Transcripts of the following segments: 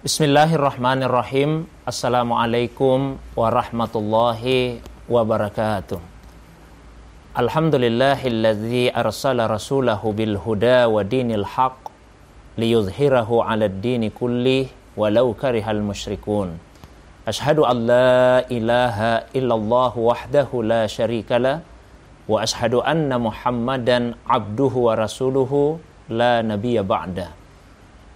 Bismillahirrahmanirrahim. Assalamualaikum warahmatullahi wabarakatuh. Alhamdulillahilladzi arsala rasulahu bil huda wa dinil haq liyudhhirahu 'alad dini kullih walau karihal musyrikun. Ashhadu an la ilaha illallah wahdahu la syarikalah wa ashhadu anna Muhammadan abduhu wa rasuluhu la nabiyya ba'da.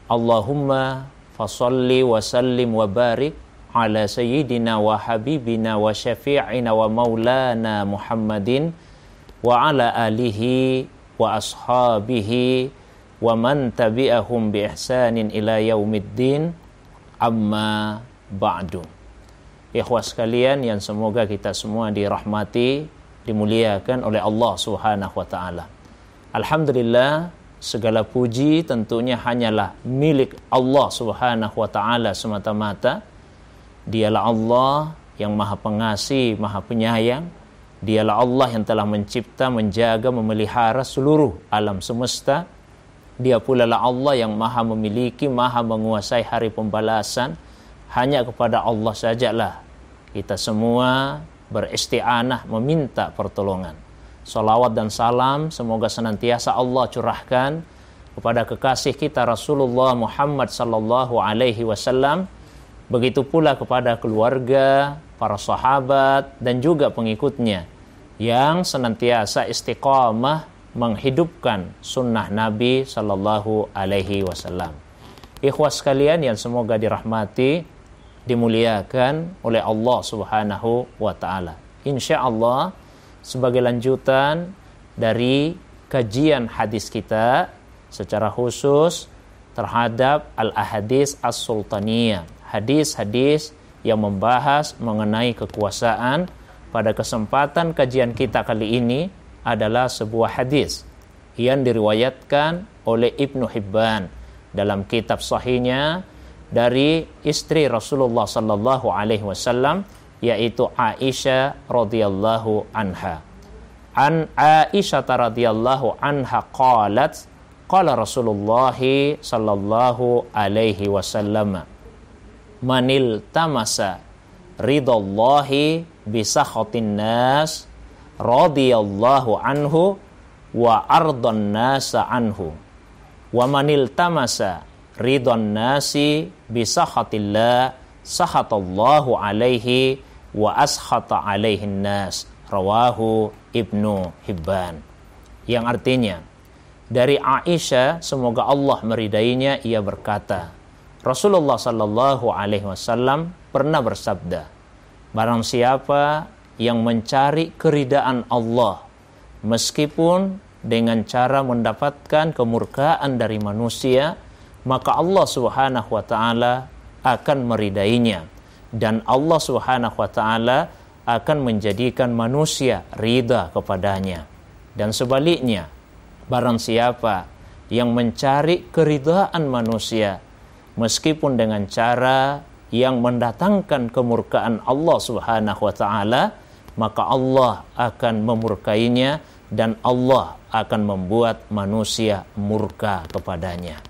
Allahumma fasalli wa sallim wa barik ala sayyidina wa habibina wa syafi'ina wa maulana Muhammadin wa ala alihi wa ashabihi wa man tabi'ahum bi ihsanin ila yaumiddin, amma ba'du. Ikhwas sekalian yang semoga kita semua dirahmati, dimuliakan oleh Allah Subhanahu wa taala. Alhamdulillah, segala puji tentunya hanyalah milik Allah Subhanahu wa ta'ala semata-mata. Dialah Allah yang maha pengasih, maha penyayang. Dialah Allah yang telah mencipta, menjaga, memelihara seluruh alam semesta. Dia pula lah Allah yang maha memiliki, maha menguasai hari pembalasan. Hanya kepada Allah sajalah kita semua beristi'anah, meminta pertolongan. Salawat dan salam semoga senantiasa Allah curahkan kepada kekasih kita Rasulullah Muhammad sallallahu alaihi wasallam, begitu pula kepada keluarga, para sahabat dan juga pengikutnya yang senantiasa istiqamah menghidupkan sunnah Nabi sallallahu alaihi wasallam. Ikhwas sekalian yang semoga dirahmati, dimuliakan oleh Allah Subhanahu wa taala. Insyaallah sebagai lanjutan dari kajian hadis kita secara khusus terhadap al-ahadits as-sultaniyah, hadis-hadis yang membahas mengenai kekuasaan. Pada kesempatan kajian kita kali ini adalah sebuah hadis yang diriwayatkan oleh Ibnu Hibban dalam kitab sahihnya dari istri Rasulullah sallallahu alaihi wasallam, yaitu Aisyah radhiyallahu anha. An Aisyah radhiyallahu anha qalat qala Rasulullah sallallahu alaihi wasallam manil tamasa ridallahi bi sakhatin nas radhiyallahu anhu wa ardan nasa anhu wa manil tamasa ridwan nasi bi sakhatillah sakhatallahu alaihi wa askhata alaihin nas, rawahu Ibnu Hibban. Yang artinya dari Aisyah, semoga Allah meridainya, ia berkata, Rasulullah sallallahu alaihi wasallam pernah bersabda, barang siapa yang mencari keridaan Allah meskipun dengan cara mendapatkan kemurkaan dari manusia, maka Allah Subhanahu wa taala akan meridainya. Dan Allah Subhanahu wa ta'ala akan menjadikan manusia ridha kepadanya. Dan sebaliknya, barang siapa yang mencari keridhaan manusia meskipun dengan cara yang mendatangkan kemurkaan Allah Subhanahu wa ta'ala, maka Allah akan memurkainya dan Allah akan membuat manusia murka kepadanya.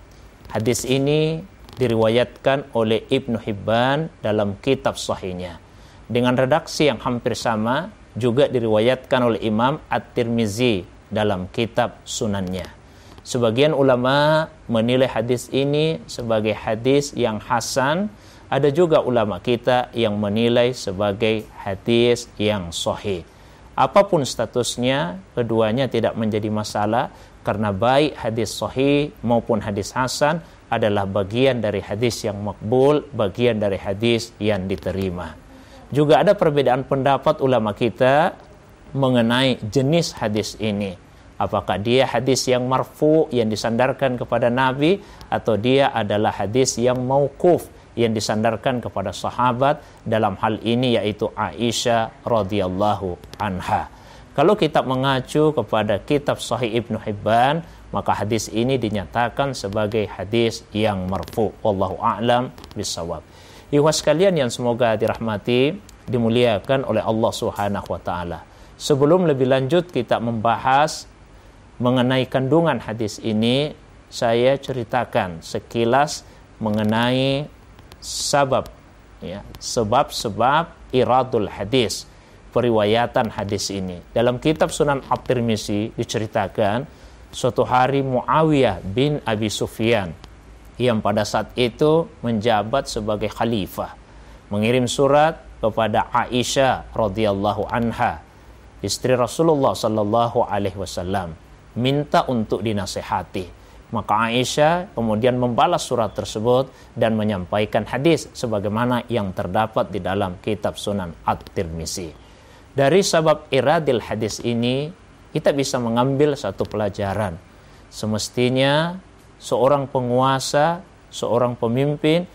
Hadis ini diriwayatkan oleh Ibnu Hibban dalam kitab sahihnya. Dengan redaksi yang hampir sama juga diriwayatkan oleh Imam At-Tirmizi dalam kitab sunannya. Sebagian ulama menilai hadis ini sebagai hadis yang hasan. Ada juga ulama kita yang menilai sebagai hadis yang sahih. Apapun statusnya, keduanya tidak menjadi masalah, karena baik hadis sahih maupun hadis hasan adalah bagian dari hadis yang makbul, bagian dari hadis yang diterima. Juga ada perbedaan pendapat ulama kita mengenai jenis hadis ini. Apakah dia hadis yang marfu, yang disandarkan kepada Nabi, atau dia adalah hadis yang mauquf, yang disandarkan kepada sahabat, dalam hal ini yaitu Aisyah radhiyallahu anha. Kalau kita mengacu kepada kitab Sahih Ibnu Hibban, maka hadis ini dinyatakan sebagai hadis yang marfu. Wallahu a'lam bishawab. Ikhwas sekalian yang semoga dirahmati, dimuliakan oleh Allah Subhanahu wa taala. Sebelum lebih lanjut kita membahas mengenai kandungan hadis ini, saya ceritakan sekilas mengenai sabab, ya, sebab-sebab iradul hadis, periwayatan hadis ini. Dalam kitab Sunan At-Tirmizi diceritakan suatu hari Muawiyah bin Abi Sufyan yang pada saat itu menjabat sebagai khalifah mengirim surat kepada Aisyah radhiyallahu anha, istri Rasulullah sallallahu alaihi wasallam, minta untuk dinasihati. Maka Aisyah kemudian membalas surat tersebut dan menyampaikan hadis sebagaimana yang terdapat di dalam kitab Sunan At-Tirmizi. Dari sabab iradil hadis ini kita bisa mengambil satu pelajaran. Semestinya seorang penguasa, seorang pemimpin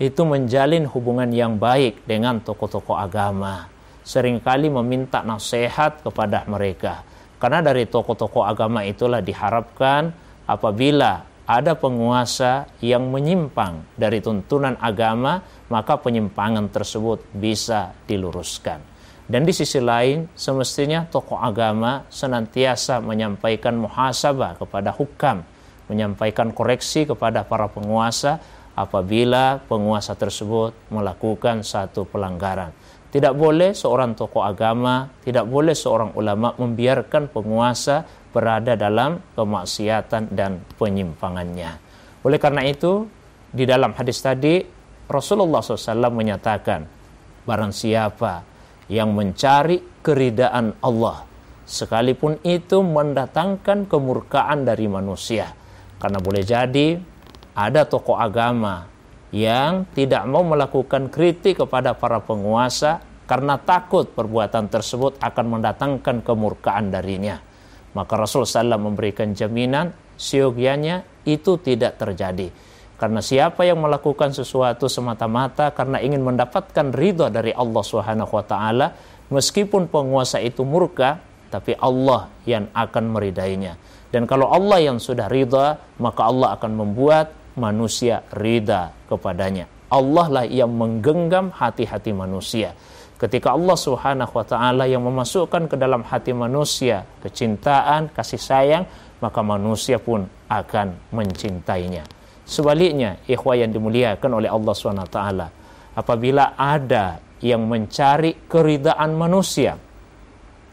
itu menjalin hubungan yang baik dengan tokoh-tokoh agama. Seringkali meminta nasihat kepada mereka. Karena dari tokoh-tokoh agama itulah diharapkan apabila ada penguasa yang menyimpang dari tuntunan agama, maka penyimpangan tersebut bisa diluruskan. Dan di sisi lain, semestinya tokoh agama senantiasa menyampaikan muhasabah kepada hukam, menyampaikan koreksi kepada para penguasa apabila penguasa tersebut melakukan satu pelanggaran. Tidak boleh seorang tokoh agama, tidak boleh seorang ulama membiarkan penguasa berada dalam kemaksiatan dan penyimpangannya. Oleh karena itu, di dalam hadis tadi, Rasulullah SAW menyatakan, barang siapa yang mencari keridaan Allah, sekalipun itu mendatangkan kemurkaan dari manusia. Karena boleh jadi ada tokoh agama yang tidak mau melakukan kritik kepada para penguasa karena takut perbuatan tersebut akan mendatangkan kemurkaan darinya. Maka Rasulullah SAW memberikan jaminan siogianya itu tidak terjadi. Karena siapa yang melakukan sesuatu semata-mata karena ingin mendapatkan ridha dari Allah SWT, meskipun penguasa itu murka, tapi Allah yang akan meridainya. Dan kalau Allah yang sudah ridha, maka Allah akan membuat manusia ridha kepadanya. Allah lah yang menggenggam hati-hati manusia. Ketika Allah Subhanahu wa taala yang memasukkan ke dalam hati manusia kecintaan, kasih sayang, maka manusia pun akan mencintainya. Sebaliknya, ikhwah yang dimuliakan oleh Allah Subhanahu wa taala, apabila ada yang mencari keridaan manusia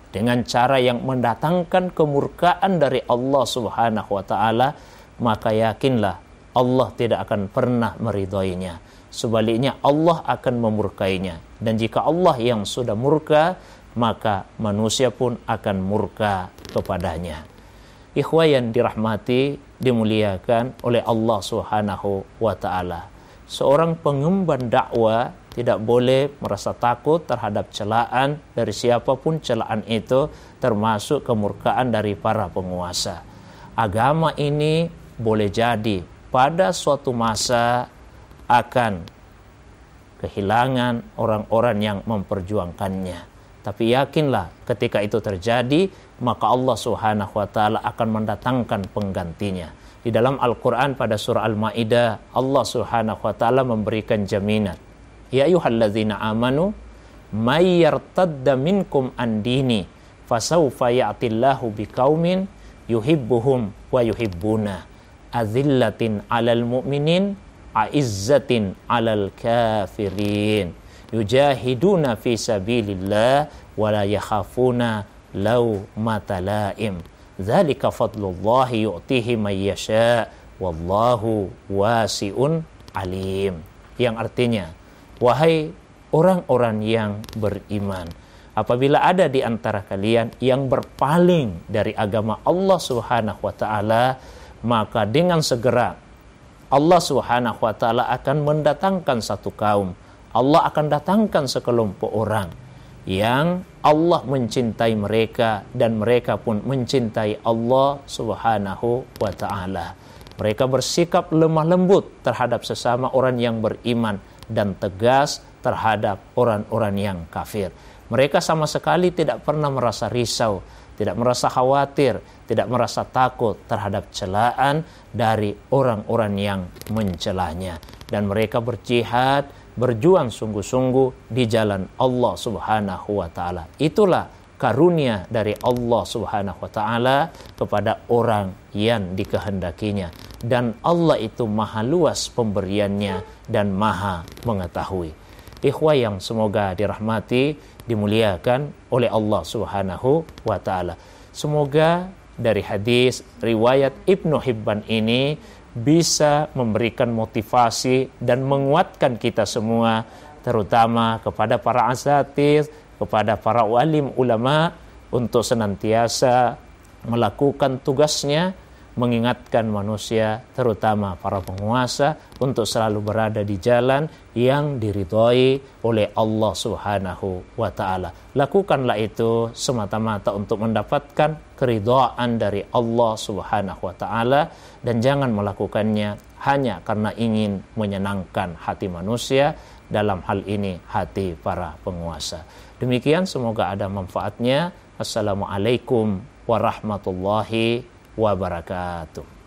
dengan cara yang mendatangkan kemurkaan dari Allah Subhanahu wa taala, maka yakinlah Allah tidak akan pernah meridhoinya. Sebaliknya Allah akan memurkainya. Dan jika Allah yang sudah murka, maka manusia pun akan murka kepadanya. Ikhwah yang dirahmati, dimuliakan oleh Allah Subhanahu wa taala. Seorang pengemban dakwah tidak boleh merasa takut terhadap celaan dari siapapun celaan itu, termasuk kemurkaan dari para penguasa. Agama ini boleh jadi pada suatu masa akan kehilangan orang-orang yang memperjuangkannya. Tapi yakinlah ketika itu terjadi, maka Allah Subhanahu wa taala akan mendatangkan penggantinya. Di dalam Al-Qur'an pada surah Al-Maidah, Allah Subhanahu wa taala memberikan jaminan. Ya ayyuhalladzina amanu may yartadda minkum an dini fasawfa ya'tillahu biqaumin yuhibbuhum wa yuhibbuna azillatin 'alal mu'minin a'izzatin 'alal kafirin yujahiduna fi sabilillah wa la yakhafuna laumata laim dzalika fadlullahi yu'tihi may yasha wallahu wasi'un alim. Yang artinya, wahai orang-orang yang beriman, apabila ada di antara kalian yang berpaling dari agama Allah Subhanahu wa taala, maka dengan segera Allah Subhanahu wa taala akan mendatangkan satu kaum. Allah akan datangkan sekelompok orang yang Allah mencintai mereka dan mereka pun mencintai Allah Subhanahu wa taala. Mereka bersikap lemah lembut terhadap sesama orang yang beriman dan tegas terhadap orang-orang yang kafir. Mereka sama sekali tidak pernah merasa risau, tidak merasa khawatir, tidak merasa takut terhadap celaan dari orang-orang yang mencelanya. Dan mereka berjihad, berjuang sungguh-sungguh di jalan Allah Subhanahu wa taala. Itulah karunia dari Allah Subhanahu wa taala kepada orang yang dikehendakinya. dan Allah itu maha luas pemberiannya dan maha mengetahui. Ikhwah yang semoga dirahmati, dimuliakan oleh Allah Subhanahu wa taala. Semoga dari hadis riwayat Ibnu Hibban ini bisa memberikan motivasi dan menguatkan kita semua, terutama kepada para asatiz, kepada para alim ulama, untuk senantiasa melakukan tugasnya, mengingatkan manusia, terutama para penguasa, untuk selalu berada di jalan yang diridhoi oleh Allah Subhanahu wa ta'ala. Lakukanlah itu semata-mata untuk mendapatkan keridhaan dari Allah Subhanahu wa ta'ala, dan jangan melakukannya hanya karena ingin menyenangkan hati manusia, dalam hal ini hati para penguasa. Demikian, semoga ada manfaatnya. Assalamualaikum warahmatullahi wabarakatuh.